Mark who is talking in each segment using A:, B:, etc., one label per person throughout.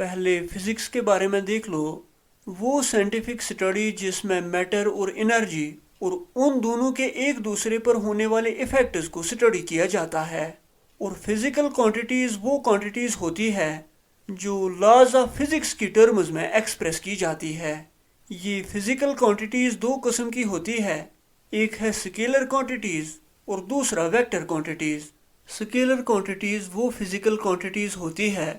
A: पहले फिजिक्स के बारे में देख लो। वो साइंटिफिक स्टडी जिसमें मैटर और एनर्जी और उन दोनों के एक दूसरे पर होने वाले इफेक्ट्स को स्टडी किया जाता है। और फिजिकल क्वांटिटीज़ वो क्वांटिटीज़ होती है जो लॉज ऑफ फिजिक्स की टर्म्स में एक्सप्रेस की जाती है। ये फिजिकल क्वांटिटीज़ दो किस्म की होती है, एक है स्केलर क्वांटिटीज़ और दूसरा वेक्टर क्वांटिटीज़। स्केलर क्वांटिटीज़ वो फिजिकल क्वांटिटीज़ होती है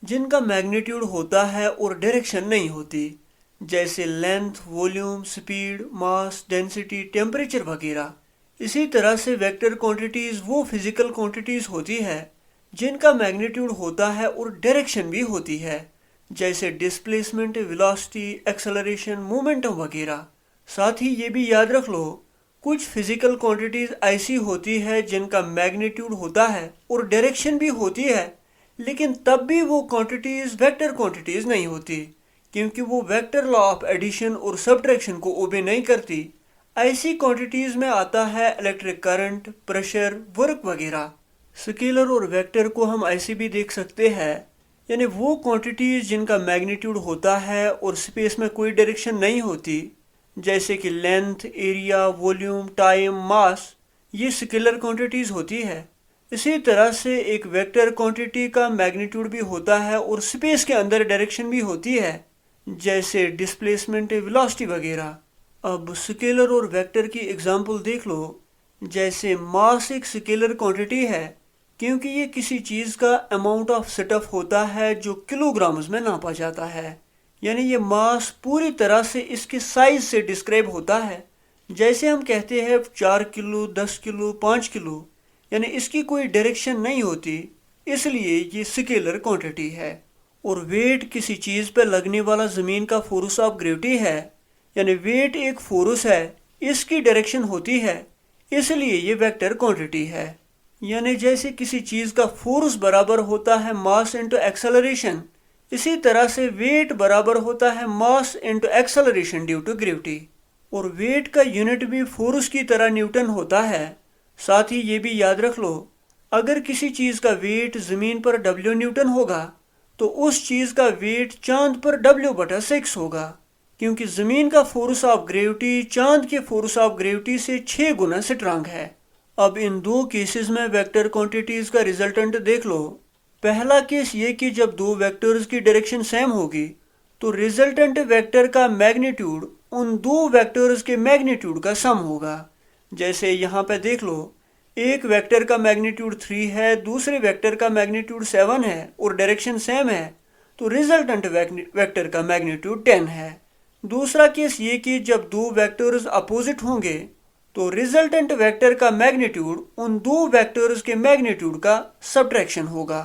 A: जिनका मैग्नीट्यूड होता है और डायरेक्शन नहीं होती, जैसे लेंथ, वॉल्यूम, स्पीड, मास, डेंसिटी, टेम्परेचर वगैरह। इसी तरह से वेक्टर क्वांटिटीज़ वो फिजिकल क्वांटिटीज़ होती है जिनका मैग्नीट्यूड होता है और डायरेक्शन भी होती है, जैसे डिस्प्लेसमेंट, वेलोसिटी, एक्सेलरेशन, मोमेंटम वगैरह। साथ ही ये भी याद रख लो, कुछ फिजिकल क्वांटिटीज़ ऐसी होती है जिनका मैग्नीट्यूड होता है और डायरेक्शन भी होती है, लेकिन तब भी वो क्वांटिटीज़ वेक्टर क्वांटिटीज़ नहीं होती, क्योंकि वो वेक्टर लॉ ऑफ एडिशन और सब्ट्रैक्शन को ओबे नहीं करती। ऐसी क्वांटिटीज़ में आता है इलेक्ट्रिक करंट, प्रेशर, वर्क वगैरह। स्केलर और वेक्टर को हम ऐसे भी देख सकते हैं, यानी वो क्वांटिटीज़ जिनका मैग्नीट्यूड होता है और स्पेस में कोई डायरेक्शन नहीं होती, जैसे कि लेंथ, एरिया, वॉल्यूम, टाइम, मास, ये स्केलर क्वांटिटीज़ होती है। इसी तरह से एक वेक्टर क्वांटिटी का मैग्नीट्यूड भी होता है और स्पेस के अंदर डायरेक्शन भी होती है, जैसे डिस्प्लेसमेंट, वेलोसिटी वगैरह। अब स्केलर और वेक्टर की एग्जांपल देख लो। जैसे मास एक स्केलर क्वांटिटी है क्योंकि ये किसी चीज़ का अमाउंट ऑफ स्टफ होता है जो किलोग्राम्स में नापा जाता है, यानी ये मास पूरी तरह से इसके साइज से डिस्क्राइब होता है। जैसे हम कहते हैं 4 किलो, 10 किलो, 5 किलो, यानी इसकी कोई डायरेक्शन नहीं होती, इसलिए ये स्केलर क्वांटिटी है। और वेट किसी चीज़ पर लगने वाला ज़मीन का फोर्स ऑफ ग्रेविटी है, यानी वेट एक फोर्स है, इसकी डायरेक्शन होती है, इसलिए ये वेक्टर क्वांटिटी है। यानी जैसे किसी चीज़ का फोर्स बराबर होता है मास इंटू एक्सेलरेशन, इसी तरह से वेट बराबर होता है mass into acceleration due to gravity. और वेट का यूनिट भी फोर्स की तरह न्यूटन होता है। साथ ही ये भी याद रख लो, अगर किसी चीज़ का वेट ज़मीन पर W न्यूटन होगा तो उस चीज़ का वेट चांद पर W/6 होगा, क्योंकि ज़मीन का फोर्स ऑफ ग्रेविटी चांद के फोर्स ऑफ ग्रेविटी से 6 गुना स्ट्रांग है। अब इन दो केसेस में वेक्टर क्वांटिटीज़ का रिजल्टेंट देख लो। पहला केस ये कि जब दो वेक्टर्स की डायरेक्शन सेम होगी तो रिजल्टेंट वेक्टर का मैग्नीट्यूड उन दो वेक्टर्स के मैग्नीट्यूड का सम होगा। जैसे यहाँ पे देख लो, एक वेक्टर का मैग्नीट्यूड 3 है, दूसरे वेक्टर का मैग्नीट्यूड 7 है और डायरेक्शन सेम है, तो रिजल्टेंट वेक्टर का मैग्नीट्यूड 10 है। दूसरा केस ये कि जब दो वेक्टर्स अपोजिट होंगे तो रिजल्टेंट वेक्टर का मैग्नीट्यूड उन दो वेक्टर्स के मैग्नीट्यूड का सब्ट्रैक्शन होगा।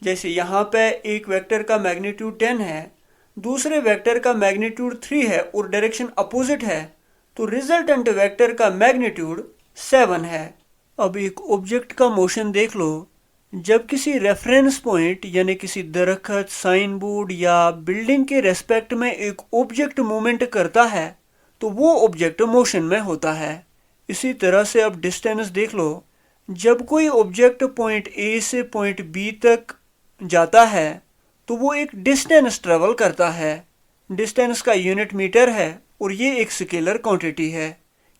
A: जैसे यहाँ पे एक वेक्टर का मैग्नीट्यूड 10 है, दूसरे वेक्टर का मैग्नीट्यूड 3 है और डायरेक्शन अपोजिट है, तो रिजल्टेंट वेक्टर का मैग्नीट्यूड 7 है। अब एक ऑब्जेक्ट का मोशन देख लो। जब किसी रेफरेंस पॉइंट यानी किसी दरख्त, साइन बोर्ड या बिल्डिंग के रेस्पेक्ट में एक ऑब्जेक्ट मूवमेंट करता है तो वो ऑब्जेक्ट मोशन में होता है। इसी तरह से अब डिस्टेंस देख लो। जब कोई ऑब्जेक्ट पॉइंट ए से पॉइंट बी तक जाता है तो वो एक डिस्टेंस ट्रेवल करता है। डिस्टेंस का यूनिट मीटर है और ये एक स्केलर क्वांटिटी है,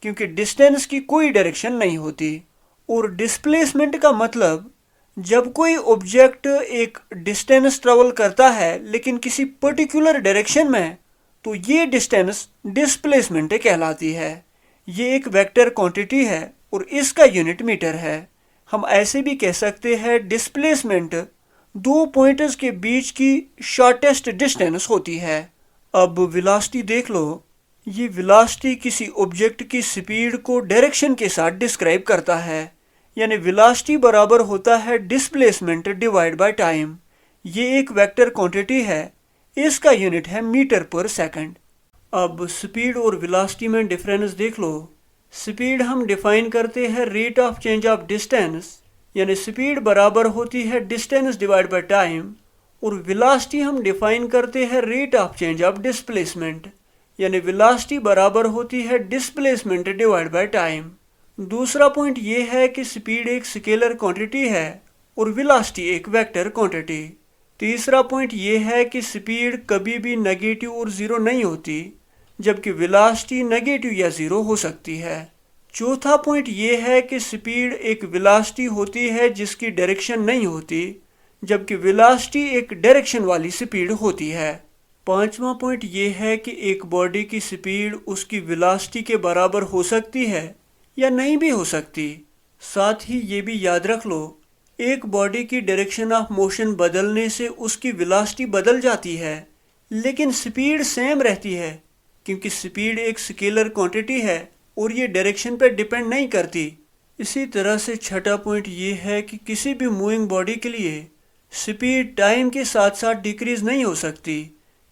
A: क्योंकि डिस्टेंस की कोई डायरेक्शन नहीं होती। और डिस्प्लेसमेंट का मतलब जब कोई ऑब्जेक्ट एक डिस्टेंस ट्रेवल करता है लेकिन किसी पर्टिकुलर डायरेक्शन में, तो ये डिस्टेंस डिस्प्लेसमेंट कहलाती है। ये एक वेक्टर क्वांटिटी है और इसका यूनिट मीटर है। हम ऐसे भी कह सकते हैं डिस्प्लेसमेंट दो पॉइंट्स के बीच की शॉर्टेस्ट डिस्टेंस होती है। अब वेलोसिटी देख लो। ये वेलोसिटी किसी ऑब्जेक्ट की स्पीड को डायरेक्शन के साथ डिस्क्राइब करता है, यानी वेलोसिटी बराबर होता है डिस्प्लेसमेंट डिवाइड बाय टाइम। ये एक वेक्टर क्वांटिटी है, इसका यूनिट है मीटर पर सेकंड। अब स्पीड और वेलोसिटी में डिफरेंस देख लो। स्पीड हम डिफाइन करते हैं rate of change of distance, यानी स्पीड बराबर होती है डिस्टेंस डिवाइड बाय टाइम। और वेलोसिटी हम डिफाइन करते हैं rate of change of displacement, यानी वेलोसिटी बराबर होती है डिस्प्लेसमेंट डिवाइड बाय टाइम। दूसरा पॉइंट ये है कि स्पीड एक स्केलर क्वांटिटी है और वेलोसिटी एक वेक्टर क्वांटिटी। तीसरा पॉइंट ये है कि स्पीड कभी भी नेगेटिव और ज़ीरो नहीं होती, जबकि वेलोसिटी नेगेटिव या ज़ीरो हो सकती है। चौथा पॉइंट ये है कि स्पीड एक वेलोसिटी होती है जिसकी डायरेक्शन नहीं होती, जबकि वेलोसिटी एक डायरेक्शन वाली स्पीड होती है। पांचवा पॉइंट ये है कि एक बॉडी की स्पीड उसकी वेलोसिटी के बराबर हो सकती है या नहीं भी हो सकती। साथ ही ये भी याद रख लो, एक बॉडी की डायरेक्शन ऑफ मोशन बदलने से उसकी वेलोसिटी बदल जाती है, लेकिन स्पीड सेम रहती है, क्योंकि स्पीड एक स्केलर क्वांटिटी है और ये डायरेक्शन पर डिपेंड नहीं करती। इसी तरह से छठा पॉइंट ये है कि किसी भी मूविंग बॉडी के लिए स्पीड टाइम के साथ साथ डिक्रीज नहीं हो सकती,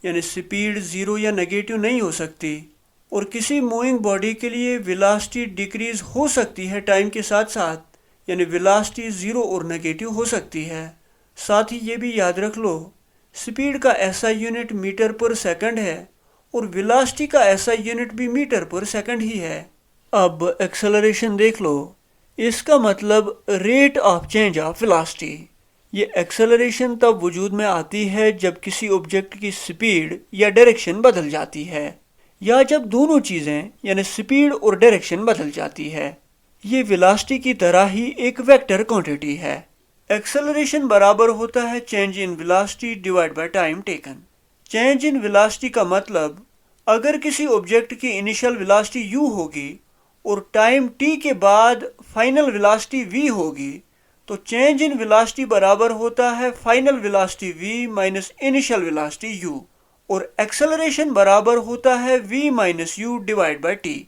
A: यानी स्पीड ज़ीरो या नेगेटिव नहीं हो सकती। और किसी मूविंग बॉडी के लिए वेलोसिटी डिक्रीज हो सकती है टाइम के साथ साथ, यानी वेलोसिटी ज़ीरो और नेगेटिव हो सकती है। साथ ही ये भी याद रख लो, स्पीड का ऐसा यूनिट मीटर पर सेकंड है और वेलोसिटी का ऐसा यूनिट भी मीटर पर सेकंड ही है। अब एक्सेलरेशन देख लो, इसका मतलब rate of change of velocity. ये एक्सेलरेशन तब वजूद में आती है जब किसी ऑब्जेक्ट की स्पीड या डायरेक्शन बदल जाती है, या जब दोनों चीज़ें यानी स्पीड और डायरेक्शन बदल जाती है। ये वेलोसिटी की तरह ही एक वेक्टर क्वांटिटी है। एक्सेलरेशन बराबर होता है change in velocity divide by time taken. Change in velocity का मतलब, अगर किसी ऑब्जेक्ट की इनिशियल वेलोसिटी u होगी और टाइम t के बाद फाइनल वेलोसिटी v होगी, तो चेंज इन वेलोसिटी बराबर होता है final velocity v minus initial velocity u, और एक्सेलरेशन बराबर होता है v minus you divide by t,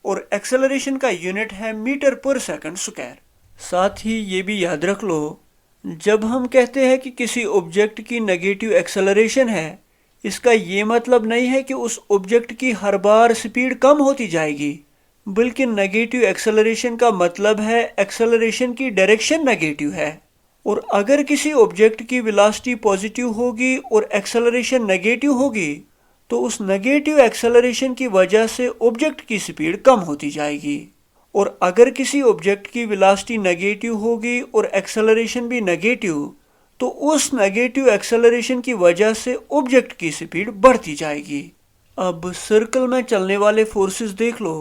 A: और एक्सेलरेशन का यूनिट है मीटर पर सेकंड स्क्वायर। साथ ही ये भी याद रख लो, जब हम कहते हैं कि किसी ऑब्जेक्ट की नेगेटिव एक्सेलरेशन है, इसका ये मतलब नहीं है कि उस ऑब्जेक्ट की हर बार स्पीड कम होती जाएगी, बल्कि नेगेटिव एक्सेलरेशन का मतलब है एक्सेलरेशन की डायरेक्शन नेगेटिव है। और अगर किसी ऑब्जेक्ट की वेलोसिटी पॉजिटिव होगी और एक्सेलरेशन नेगेटिव होगी, तो उस नेगेटिव एक्सेलरेशन की वजह से ऑब्जेक्ट की स्पीड कम होती जाएगी। और अगर किसी ऑब्जेक्ट की वेलोसिटी नेगेटिव होगी और एक्सेलरेशन भी नेगेटिव, तो उस नेगेटिव एक्सेलरेशन की वजह से ऑब्जेक्ट की स्पीड बढ़ती जाएगी। अब सर्कल में चलने वाले फोर्सेस देख लो।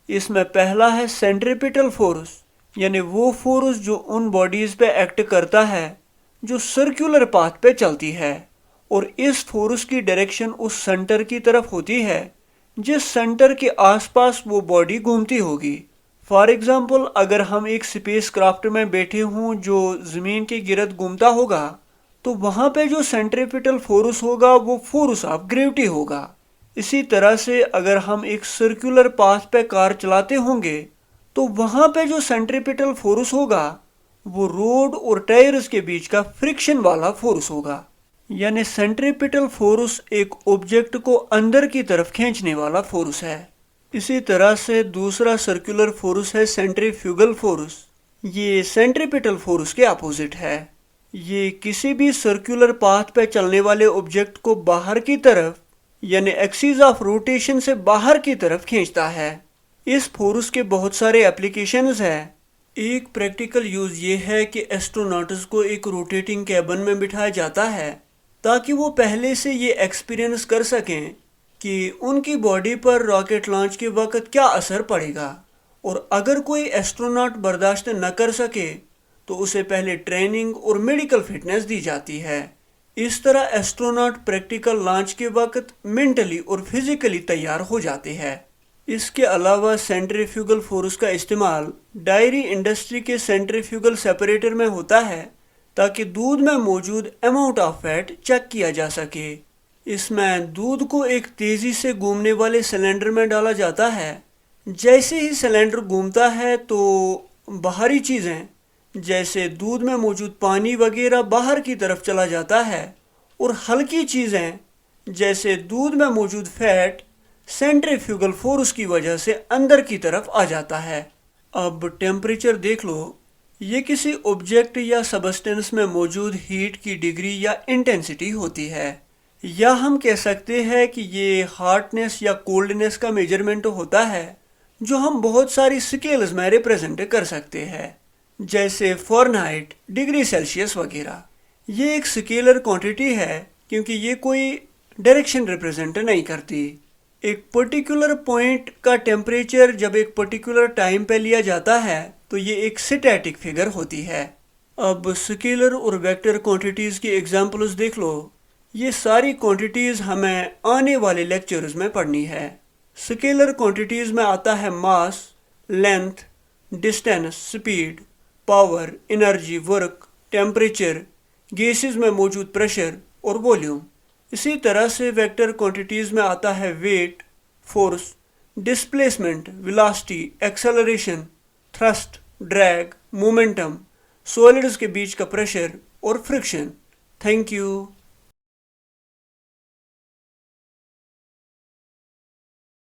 A: इसमें पहला है सेंट्रीपिटल फोर्स, यानी वो फोर्स जो उन बॉडीज पे एक्ट करता है जो सर्कुलर पाथ पे चलती है, और इस फोर्स की डायरेक्शन उस सेंटर की तरफ होती है जिस सेंटर के आसपास वो बॉडी घूमती होगी। फॉर एग्जाम्पल, अगर हम एक स्पेस क्राफ्ट में बैठे हों जो ज़मीन के गिरद घूमता होगा, तो वहाँ पे जो सेंट्रीपिटल फोर्स होगा वो फोर्स ऑफ ग्रेविटी होगा। इसी तरह से अगर हम एक सर्कुलर पाथ पे कार चलाते होंगे, तो वहाँ पे जो सेंट्रीपिटल फोर्स होगा वो रोड और टायर्स के बीच का फ्रिक्शन वाला फोर्स होगा। यानी सेंट्रीपिटल फोर्स एक ऑब्जेक्ट को अंदर की तरफ खींचने वाला फोर्स है। इसी तरह से दूसरा सर्कुलर फोर्स है सेंट्रीफ्यूगल फोर्स। ये सेंट्रीपिटल फोर्स के अपोजिट है। ये किसी भी सर्कुलर पाथ पे चलने वाले ऑब्जेक्ट को बाहर की तरफ यानी एक्सिस ऑफ रोटेशन से बाहर की तरफ खींचता है। इस फोर्स के बहुत सारे एप्लीकेशंस हैं। एक प्रैक्टिकल यूज़ ये है कि एस्ट्रोनॉट्स को एक रोटेटिंग कैबिन में बिठाया जाता है ताकि वो पहले से ये एक्सपीरियंस कर सकें कि उनकी बॉडी पर रॉकेट लॉन्च के वक्त क्या असर पड़ेगा, और अगर कोई एस्ट्रोनॉट बर्दाश्त न कर सके तो उसे पहले ट्रेनिंग और मेडिकल फिटनेस दी जाती है। इस तरह एस्ट्रोनॉट प्रैक्टिकल लॉन्च के वक्त मेंटली और फिजिकली तैयार हो जाते हैं। इसके अलावा सेंट्रीफ्यूगल फोर्स का इस्तेमाल डायरी इंडस्ट्री के सेंट्रीफ्यूगल सेपरेटर में होता है ताकि दूध में मौजूद अमाउंट ऑफ फैट चेक किया जा सके। इसमें दूध को एक तेज़ी से घूमने वाले सिलेंडर में डाला जाता है। जैसे ही सिलेंडर घूमता है तो बाहरी चीज़ें जैसे दूध में मौजूद पानी वगैरह बाहर की तरफ चला जाता है, और हल्की चीज़ें जैसे दूध में मौजूद फैट सेंट्रीफ्यूगल फोर्स की वजह से अंदर की तरफ आ जाता है। अब टेम्परेचर देख लो। ये किसी ऑब्जेक्ट या सबस्टेंस में मौजूद हीट की डिग्री या इंटेंसिटी होती है, या हम कह सकते हैं कि ये हॉटनेस या कोल्डनेस का मेजरमेंट होता है जो हम बहुत सारी स्केल्स में रिप्रेजेंट कर सकते हैं, जैसे फ़ारेनहाइट, डिग्री सेल्सियस वगैरह। ये एक स्केलर क्वांटिटी है क्योंकि ये कोई डायरेक्शन रिप्रेजेंट नहीं करती। एक पर्टिकुलर पॉइंट का टेम्परेचर जब एक पर्टिकुलर टाइम पे लिया जाता है तो ये एक स्टैटिक फिगर होती है। अब स्केलर और वेक्टर क्वांटिटीज़ की एग्जांपल्स देख लो। ये सारी क्वांटिटीज़ हमें आने वाले लेक्चर्स में पढ़नी है। स्केलर क्वांटिटीज़ में आता है mass, length, distance, speed, power, energy, work, temperature, gases में मौजूद प्रेशर और वॉल्यूम। इसी तरह से वेक्टर क्वांटिटीज़ में आता है weight, force, displacement, velocity, acceleration, thrust, drag, momentum, solids के बीच का प्रेशर और फ्रिक्शन। Thank you.